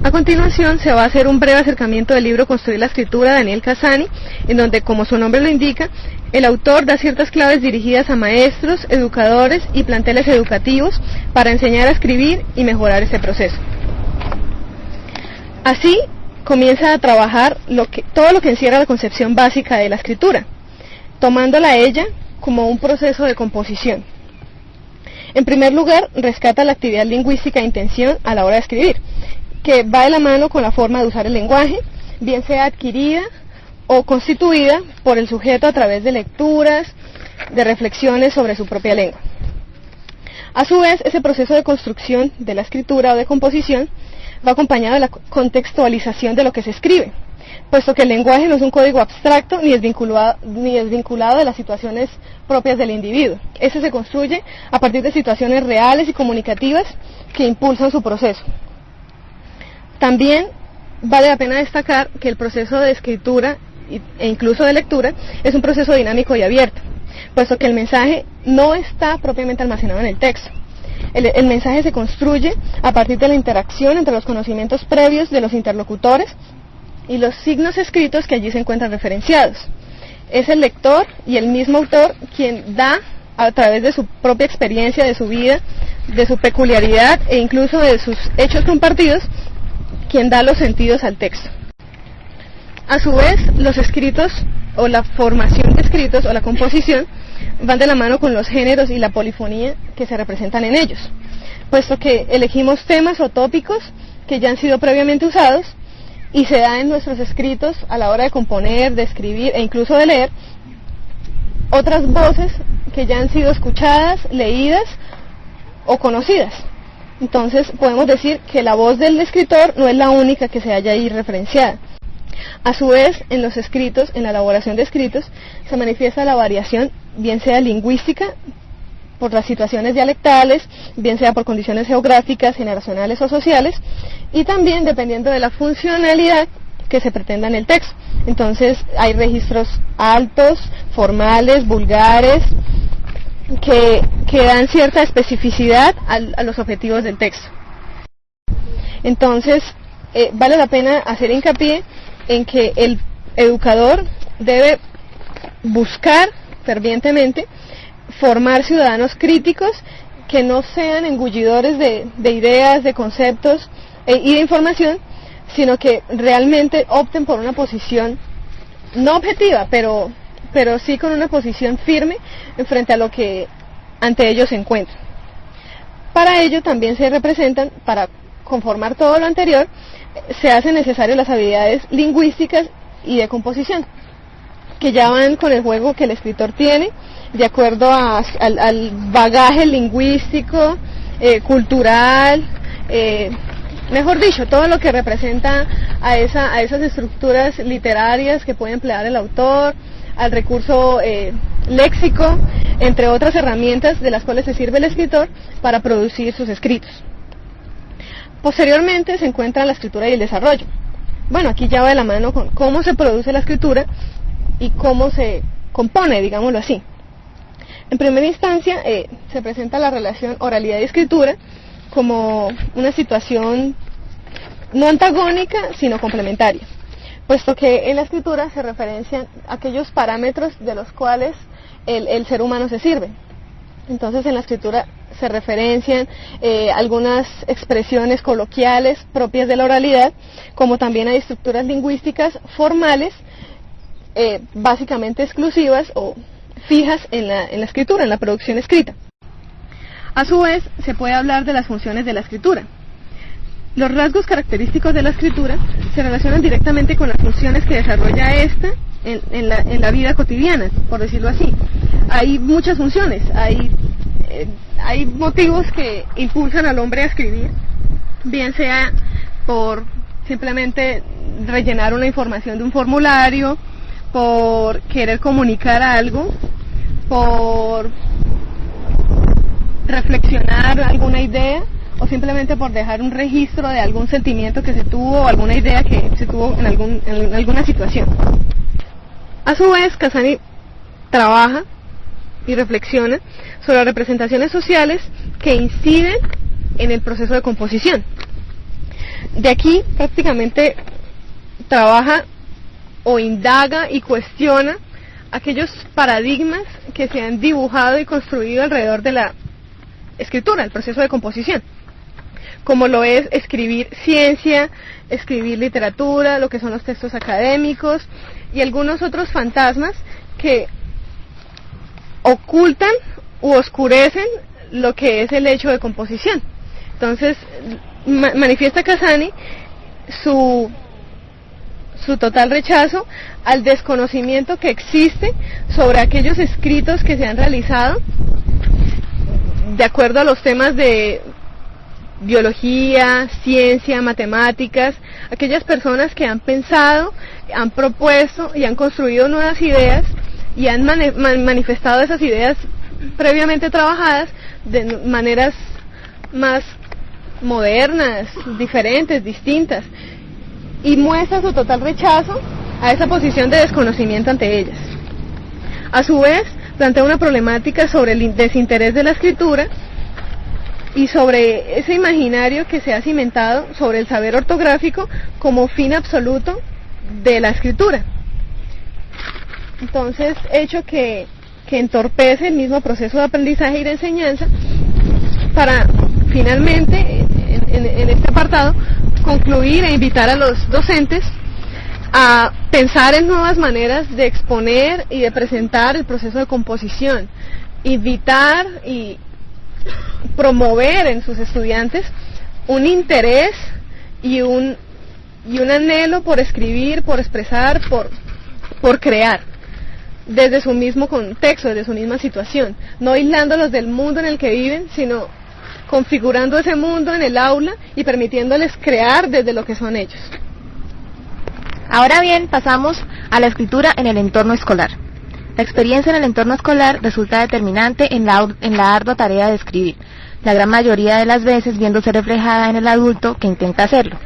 A continuación se va a hacer un breve acercamiento del libro Construir la escritura de Daniel Cassani, en donde, como su nombre lo indica, el autor da ciertas claves dirigidas a maestros, educadores y planteles educativos para enseñar a escribir y mejorar este proceso. Así comienza a trabajar todo lo que encierra la concepción básica de la escritura, tomándola a ella como un proceso de composición. En primer lugar, rescata la actividad lingüística e intención a la hora de escribir, que va de la mano con la forma de usar el lenguaje, bien sea adquirida o constituida por el sujeto a través de lecturas, de reflexiones sobre su propia lengua. A su vez, ese proceso de construcción de la escritura o de composición va acompañado de la contextualización de lo que se escribe, puesto que el lenguaje no es un código abstracto ni desvinculado de las situaciones propias del individuo. Ese se construye a partir de situaciones reales y comunicativas que impulsan su proceso. También vale la pena destacar que el proceso de escritura e incluso de lectura es un proceso dinámico y abierto, puesto que el mensaje no está propiamente almacenado en el texto. El mensaje se construye a partir de la interacción entre los conocimientos previos de los interlocutores y los signos escritos que allí se encuentran referenciados. Es el lector y el mismo autor quien da, a través de su propia experiencia, de su vida, de su peculiaridad e incluso de sus hechos compartidos, quien da los sentidos al texto. A su vez, los escritos o la formación de escritos o la composición van de la mano con los géneros y la polifonía que se representan en ellos, puesto que elegimos temas o tópicos que ya han sido previamente usados y se da en nuestros escritos a la hora de componer, de escribir e incluso de leer otras voces que ya han sido escuchadas, leídas o conocidas. Entonces podemos decir que la voz del escritor no es la única que se haya ahí referenciada. A su vez, en los escritos, en la elaboración de escritos, se manifiesta la variación, bien sea lingüística, por las situaciones dialectales, bien sea por condiciones geográficas, generacionales o sociales, y también dependiendo de la funcionalidad que se pretenda en el texto. Entonces hay registros altos, formales, vulgares, que dan cierta especificidad a los objetivos del texto. Entonces, vale la pena hacer hincapié en que el educador debe buscar fervientemente formar ciudadanos críticos que no sean engullidores de ideas, de conceptos y de información, sino que realmente opten por una posición no objetiva, pero sí con una posición firme frente a lo que ante ellos se encuentra. Para ello también se representan, para conformar todo lo anterior, se hacen necesarias las habilidades lingüísticas y de composición, que ya van con el juego que el escritor tiene, de acuerdo al bagaje lingüístico, cultural, mejor dicho, todo lo que representa a esas estructuras literarias que puede emplear el autor, al recurso léxico, entre otras herramientas de las cuales se sirve el escritor para producir sus escritos. Posteriormente se encuentra la escritura y el desarrollo. Bueno, aquí ya va de la mano con cómo se produce la escritura y cómo se compone, digámoslo así. En primera instancia, se presenta la relación oralidad y escritura como una situación no antagónica, sino complementaria, puesto que en la escritura se referencian aquellos parámetros de los cuales el ser humano se sirve. Entonces, en la escritura se referencian algunas expresiones coloquiales propias de la oralidad, como también hay estructuras lingüísticas formales, básicamente exclusivas o fijas en la escritura, en la producción escrita. A su vez, se puede hablar de las funciones de la escritura. Los rasgos característicos de la escritura se relacionan directamente con las funciones que desarrolla esta en la vida cotidiana, por decirlo así. Hay muchas funciones, hay motivos que impulsan al hombre a escribir, bien sea por simplemente rellenar una información de un formulario, por querer comunicar algo, por reflexionar alguna idea, o simplemente por dejar un registro de algún sentimiento que se tuvo o alguna idea que se tuvo en alguna situación. A su vez, Cassani trabaja y reflexiona sobre las representaciones sociales que inciden en el proceso de composición. De aquí prácticamente trabaja o indaga y cuestiona aquellos paradigmas que se han dibujado y construido alrededor de la escritura, el proceso de composición, como lo es escribir ciencia, escribir literatura, lo que son los textos académicos y algunos otros fantasmas que ocultan u oscurecen lo que es el hecho de composición. Entonces, manifiesta Cassani su total rechazo al desconocimiento que existe sobre aquellos escritos que se han realizado de acuerdo a los temas de biología, ciencia, matemáticas, aquellas personas que han pensado, han propuesto y han construido nuevas ideas y han manifestado esas ideas previamente trabajadas de maneras más modernas, diferentes, distintas, y muestra su total rechazo a esa posición de desconocimiento ante ellas. A su vez, plantea una problemática sobre el desinterés de la escritura y sobre ese imaginario que se ha cimentado sobre el saber ortográfico como fin absoluto de la escritura. Entonces, hecho que entorpece el mismo proceso de aprendizaje y de enseñanza para finalmente, en este apartado, concluir e invitar a los docentes a pensar en nuevas maneras de exponer y de presentar el proceso de composición, invitar y promover en sus estudiantes un interés y un anhelo por escribir, por expresar, por crear, desde su mismo contexto, desde su misma situación, no aislándolos del mundo en el que viven, sino configurando ese mundo en el aula y permitiéndoles crear desde lo que son ellos. Ahora bien, pasamos a la escritura en el entorno escolar. La experiencia en el entorno escolar resulta determinante en la ardua tarea de escribir, la gran mayoría de las veces viéndose reflejada en el adulto que intenta hacerlo.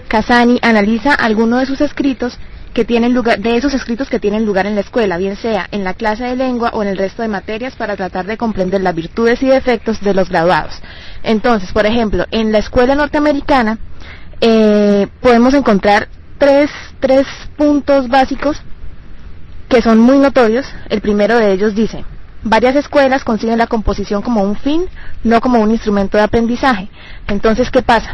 Cassani analiza algunos de sus escritos que tienen lugar en la escuela, bien sea en la clase de lengua o en el resto de materias, para tratar de comprender las virtudes y defectos de los graduados. Entonces, por ejemplo, en la escuela norteamericana podemos encontrar tres puntos básicos que son muy notorios. El primero de ellos dice: varias escuelas conciben la composición como un fin, no como un instrumento de aprendizaje. Entonces, ¿qué pasa?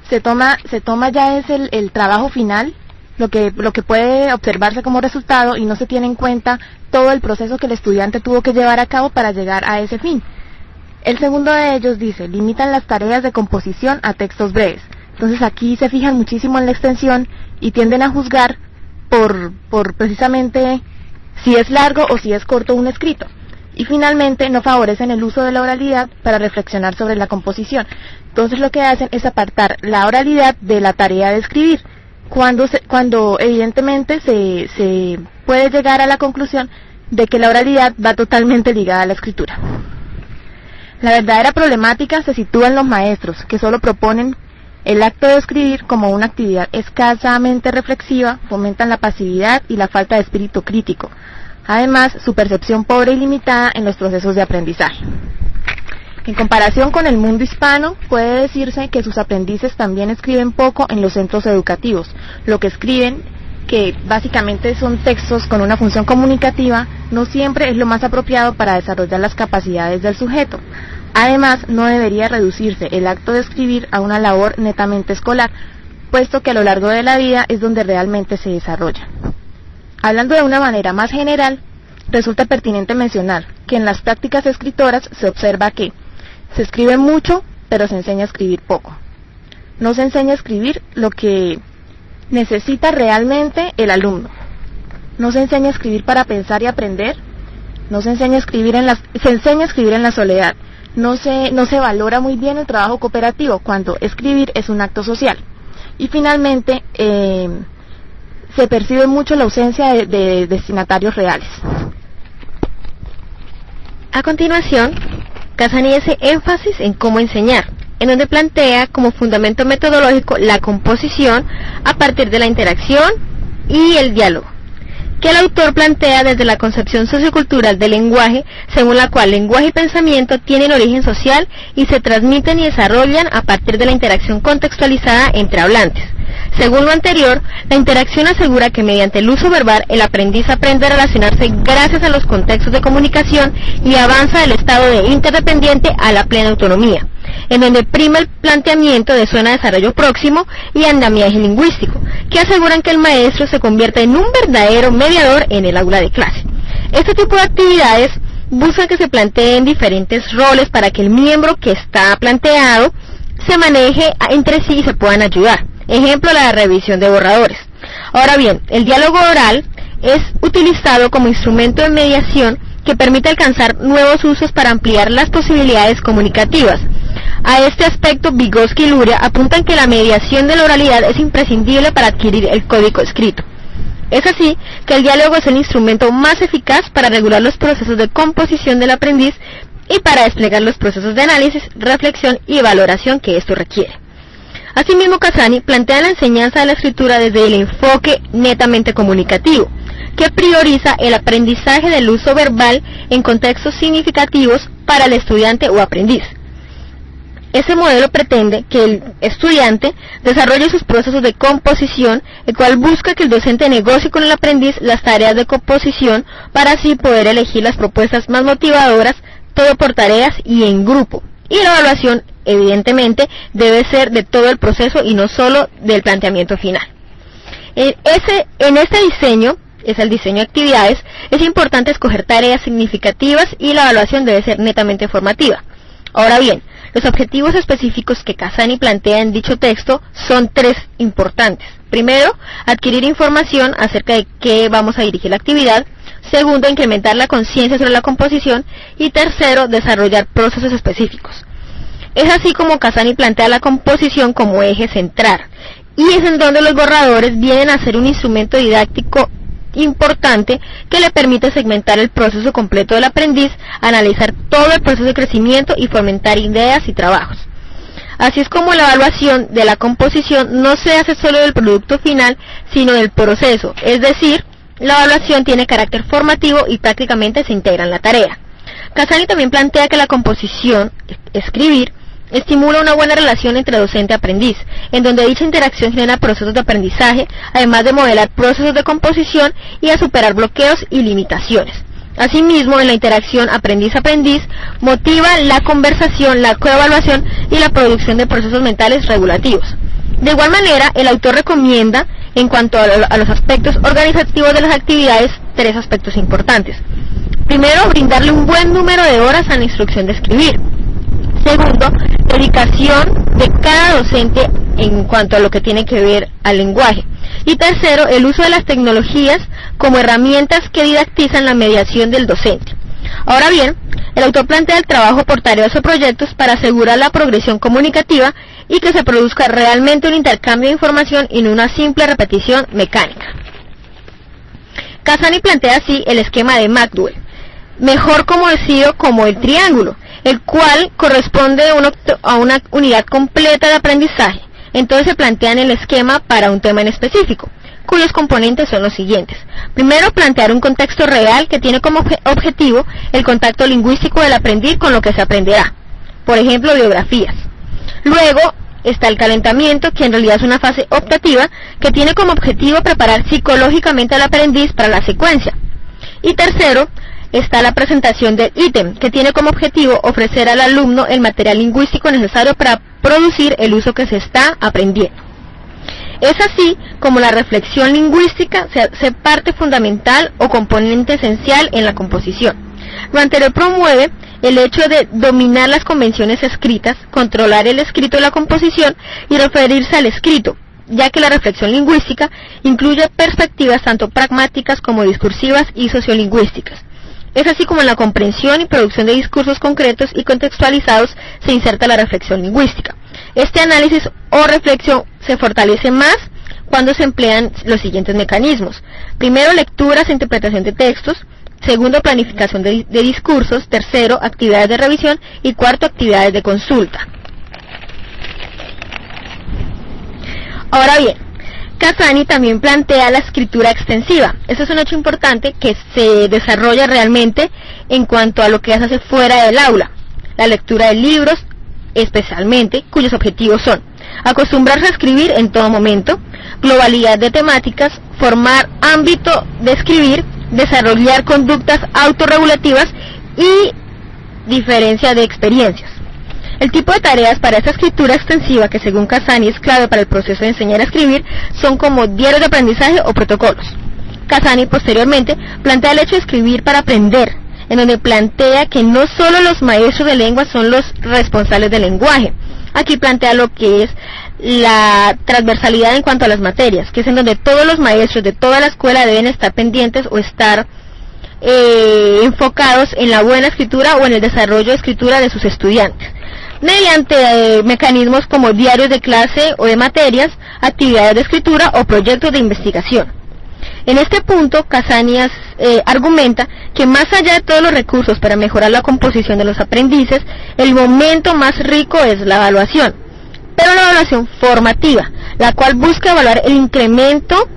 Se toma ya es el trabajo final, lo que puede observarse como resultado, y no se tiene en cuenta todo el proceso que el estudiante tuvo que llevar a cabo para llegar a ese fin. El segundo de ellos dice: limitan las tareas de composición a textos breves. Entonces aquí se fijan muchísimo en la extensión y tienden a juzgar por precisamente si es largo o si es corto un escrito. Y finalmente no favorecen el uso de la oralidad para reflexionar sobre la composición. Entonces lo que hacen es apartar la oralidad de la tarea de escribir, cuando evidentemente se puede llegar a la conclusión de que la oralidad va totalmente ligada a la escritura. La verdadera problemática se sitúa en los maestros, que solo proponen el acto de escribir como una actividad escasamente reflexiva, fomentan la pasividad y la falta de espíritu crítico. Además, su percepción pobre y limitada en los procesos de aprendizaje. En comparación con el mundo hispano, puede decirse que sus aprendices también escriben poco en los centros educativos. Lo que escriben, que básicamente son textos con una función comunicativa, no siempre es lo más apropiado para desarrollar las capacidades del sujeto. Además, no debería reducirse el acto de escribir a una labor netamente escolar, puesto que a lo largo de la vida es donde realmente se desarrolla. Hablando de una manera más general, resulta pertinente mencionar que en las prácticas escritoras se observa que se escribe mucho, pero se enseña a escribir poco. No se enseña a escribir lo que necesita realmente el alumno. No se enseña a escribir para pensar y aprender. No se enseña a escribir se enseña a escribir en la soledad. No se valora muy bien el trabajo cooperativo, cuando escribir es un acto social. Y finalmente, se percibe mucho la ausencia de destinatarios reales. A continuación, Cassani hace énfasis en cómo enseñar, en donde plantea como fundamento metodológico la composición a partir de la interacción y el diálogo, que el autor plantea desde la concepción sociocultural del lenguaje, según la cual lenguaje y pensamiento tienen origen social y se transmiten y desarrollan a partir de la interacción contextualizada entre hablantes. Según lo anterior, la interacción asegura que mediante el uso verbal el aprendiz aprende a relacionarse gracias a los contextos de comunicación y avanza del estado de interdependiente a la plena autonomía, en donde prima el planteamiento de zona de desarrollo próximo y andamiaje lingüístico, que aseguran que el maestro se convierta en un verdadero mediador en el aula de clase. Este tipo de actividades buscan que se planteen diferentes roles para que el miembro que está planteado se maneje entre sí y se puedan ayudar. Ejemplo, la revisión de borradores. Ahora bien, el diálogo oral es utilizado como instrumento de mediación que permite alcanzar nuevos usos para ampliar las posibilidades comunicativas. A este aspecto, Vygotsky y Luria apuntan que la mediación de la oralidad es imprescindible para adquirir el código escrito. Es así que el diálogo es el instrumento más eficaz para regular los procesos de composición del aprendiz y para desplegar los procesos de análisis, reflexión y valoración que esto requiere. Asimismo, Cassani plantea la enseñanza de la escritura desde el enfoque netamente comunicativo, que prioriza el aprendizaje del uso verbal en contextos significativos para el estudiante o aprendiz. Ese modelo pretende que el estudiante desarrolle sus procesos de composición, el cual busca que el docente negocie con el aprendiz las tareas de composición para así poder elegir las propuestas más motivadoras, todo por tareas y en grupo. Y la evaluación, evidentemente, debe ser de todo el proceso y no solo del planteamiento final. En este diseño, es el diseño de actividades, es importante escoger tareas significativas y la evaluación debe ser netamente formativa. Ahora bien, los objetivos específicos que Cassani plantea en dicho texto son tres importantes. Primero, adquirir información acerca de qué vamos a dirigir la actividad. Segundo, incrementar la conciencia sobre la composición. Y tercero, desarrollar procesos específicos. Es así como Cassani plantea la composición como eje central. Y es en donde los borradores vienen a ser un instrumento didáctico importante que le permite segmentar el proceso completo del aprendiz, analizar todo el proceso de crecimiento y fomentar ideas y trabajos. Así es como la evaluación de la composición no se hace solo del producto final, sino del proceso, es decir, la evaluación tiene carácter formativo y prácticamente se integra en la tarea. Cassani también plantea que la composición, escribir, estimula una buena relación entre docente y aprendiz, en donde dicha interacción genera procesos de aprendizaje, además de modelar procesos de composición y a superar bloqueos y limitaciones. Asimismo, en la interacción aprendiz-aprendiz, motiva la conversación, la coevaluación y la producción de procesos mentales regulativos. De igual manera, el autor recomienda, en cuanto a los aspectos organizativos de las actividades, tres aspectos importantes. Primero, brindarle un buen número de horas a la instrucción de escribir. Segundo, dedicación de cada docente en cuanto a lo que tiene que ver al lenguaje. Y tercero, el uso de las tecnologías como herramientas que didactizan la mediación del docente. Ahora bien, el autor plantea el trabajo por tareas o proyectos para asegurar la progresión comunicativa y que se produzca realmente un intercambio de información y no una simple repetición mecánica. Cassani plantea así el esquema de Maxwell, mejor conocido como el triángulo, el cual corresponde a una unidad completa de aprendizaje. Entonces se plantean el esquema para un tema en específico, cuyos componentes son los siguientes. Primero, plantear un contexto real que tiene como objetivo el contacto lingüístico del aprendiz con lo que se aprenderá, por ejemplo, biografías. Luego está el calentamiento, que en realidad es una fase optativa, que tiene como objetivo preparar psicológicamente al aprendiz para la secuencia. Y tercero, está la presentación del ítem, que tiene como objetivo ofrecer al alumno el material lingüístico necesario para producir el uso que se está aprendiendo. Es así como la reflexión lingüística se parte fundamental o componente esencial en la composición. Lo anterior promueve el hecho de dominar las convenciones escritas, controlar el escrito de la composición y referirse al escrito, ya que la reflexión lingüística incluye perspectivas tanto pragmáticas como discursivas y sociolingüísticas. Es así como en la comprensión y producción de discursos concretos y contextualizados se inserta la reflexión lingüística. Este análisis o reflexión se fortalece más cuando se emplean los siguientes mecanismos. Primero, lecturas e interpretación de textos. Segundo, planificación de discursos. Tercero, actividades de revisión. Y cuarto, actividades de consulta. Ahora bien, Casani también plantea la escritura extensiva. Eso es un hecho importante que se desarrolla realmente en cuanto a lo que se hace fuera del aula. La lectura de libros, especialmente, cuyos objetivos son acostumbrarse a escribir en todo momento, globalidad de temáticas, formar ámbito de escribir, desarrollar conductas autorregulativas y diferencia de experiencias. El tipo de tareas para esta escritura extensiva, que según Casani es clave para el proceso de enseñar a escribir, son como diarios de aprendizaje o protocolos. Casani posteriormente plantea el hecho de escribir para aprender, en donde plantea que no solo los maestros de lengua son los responsables del lenguaje. Aquí plantea lo que es la transversalidad en cuanto a las materias, que es en donde todos los maestros de toda la escuela deben estar pendientes o estar enfocados en la buena escritura o en el desarrollo de escritura de sus estudiantes, mediante mecanismos como diarios de clase o de materias, actividades de escritura o proyectos de investigación. En este punto, Casani argumenta que más allá de todos los recursos para mejorar la composición de los aprendices, el momento más rico es la evaluación, pero la evaluación formativa, la cual busca evaluar el incremento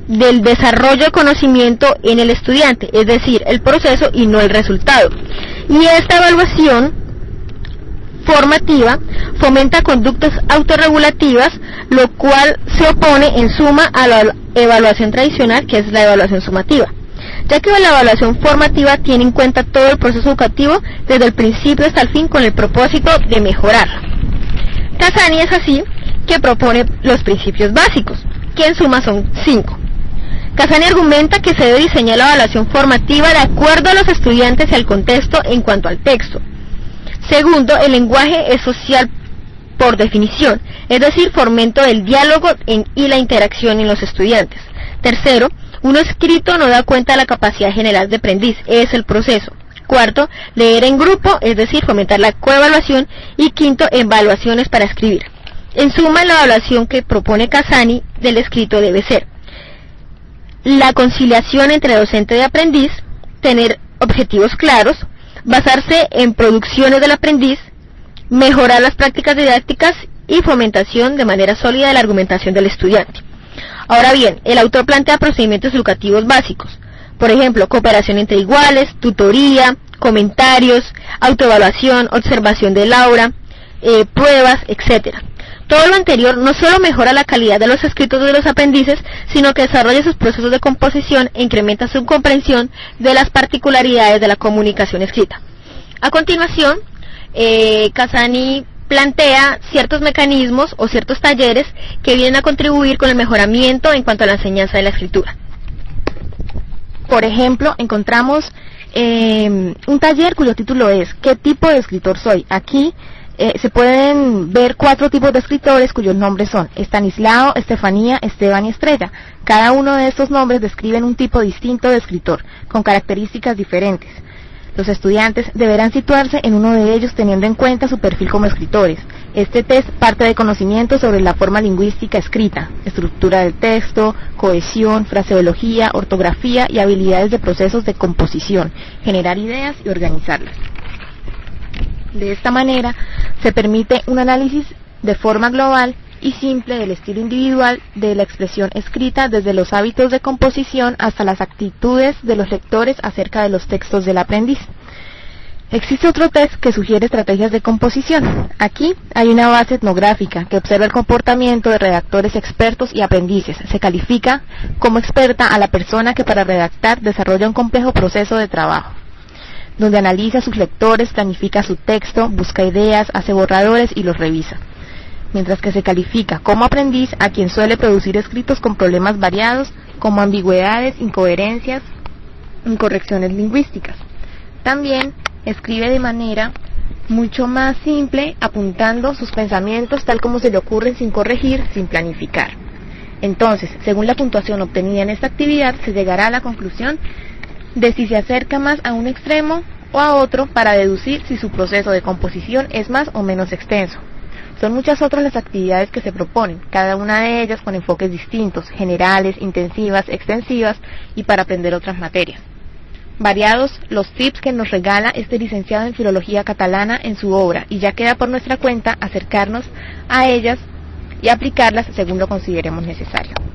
del desarrollo de conocimiento en el estudiante, es decir, el proceso y no el resultado. Y esta evaluación formativa fomenta conductas autorregulativas, lo cual se opone en suma a la evaluación tradicional, que es la evaluación sumativa, ya que la evaluación formativa tiene en cuenta todo el proceso educativo desde el principio hasta el fin con el propósito de mejorarlo. Casani es así que propone los principios básicos, que en suma son 5. Casani argumenta que se debe diseñar la evaluación formativa de acuerdo a los estudiantes y al contexto en cuanto al texto. Segundo, el lenguaje es social por definición, es decir, fomento del diálogo y la interacción en los estudiantes. Tercero, uno escrito no da cuenta de la capacidad general de aprendiz, es el proceso. Cuarto, leer en grupo, es decir, fomentar la coevaluación. Y quinto, evaluaciones para escribir. En suma, la evaluación que propone Casani del escrito debe ser la conciliación entre docente y aprendiz, tener objetivos claros, basarse en producciones del aprendiz, mejorar las prácticas didácticas y fomentación de manera sólida de la argumentación del estudiante. Ahora bien, el autor plantea procedimientos educativos básicos, por ejemplo, cooperación entre iguales, tutoría, comentarios, autoevaluación, observación del aula, pruebas, etc. Todo lo anterior no solo mejora la calidad de los escritos de los aprendices, sino que desarrolla sus procesos de composición e incrementa su comprensión de las particularidades de la comunicación escrita. A continuación, Casani plantea ciertos mecanismos o ciertos talleres que vienen a contribuir con el mejoramiento en cuanto a la enseñanza de la escritura. Por ejemplo, encontramos un taller cuyo título es ¿Qué tipo de escritor soy? Aquí se pueden ver 4 tipos de escritores cuyos nombres son Estanislao, Estefanía, Esteban y Estrella. Cada uno de estos nombres describen un tipo distinto de escritor, con características diferentes. Los estudiantes deberán situarse en uno de ellos teniendo en cuenta su perfil como escritores. Este test parte de conocimientos sobre la forma lingüística escrita, estructura del texto, cohesión, fraseología, ortografía y habilidades de procesos de composición, generar ideas y organizarlas. De esta manera, se permite un análisis de forma global y simple del estilo individual de la expresión escrita, desde los hábitos de composición hasta las actitudes de los lectores acerca de los textos del aprendiz. Existe otro test que sugiere estrategias de composición. Aquí hay una base etnográfica que observa el comportamiento de redactores expertos y aprendices. Se califica como experta a la persona que para redactar desarrolla un complejo proceso de trabajo, donde analiza a sus lectores, planifica su texto, busca ideas, hace borradores y los revisa. Mientras que se califica como aprendiz a quien suele producir escritos con problemas variados, como ambigüedades, incoherencias, incorrecciones lingüísticas. También escribe de manera mucho más simple, apuntando sus pensamientos tal como se le ocurren sin corregir, sin planificar. Entonces, según la puntuación obtenida en esta actividad, se llegará a la conclusión de si se acerca más a un extremo o a otro para deducir si su proceso de composición es más o menos extenso. Son muchas otras las actividades que se proponen, cada una de ellas con enfoques distintos, generales, intensivas, extensivas y para aprender otras materias. Variados los tips que nos regala este licenciado en Filología Catalana en su obra, y ya queda por nuestra cuenta acercarnos a ellas y aplicarlas según lo consideremos necesario.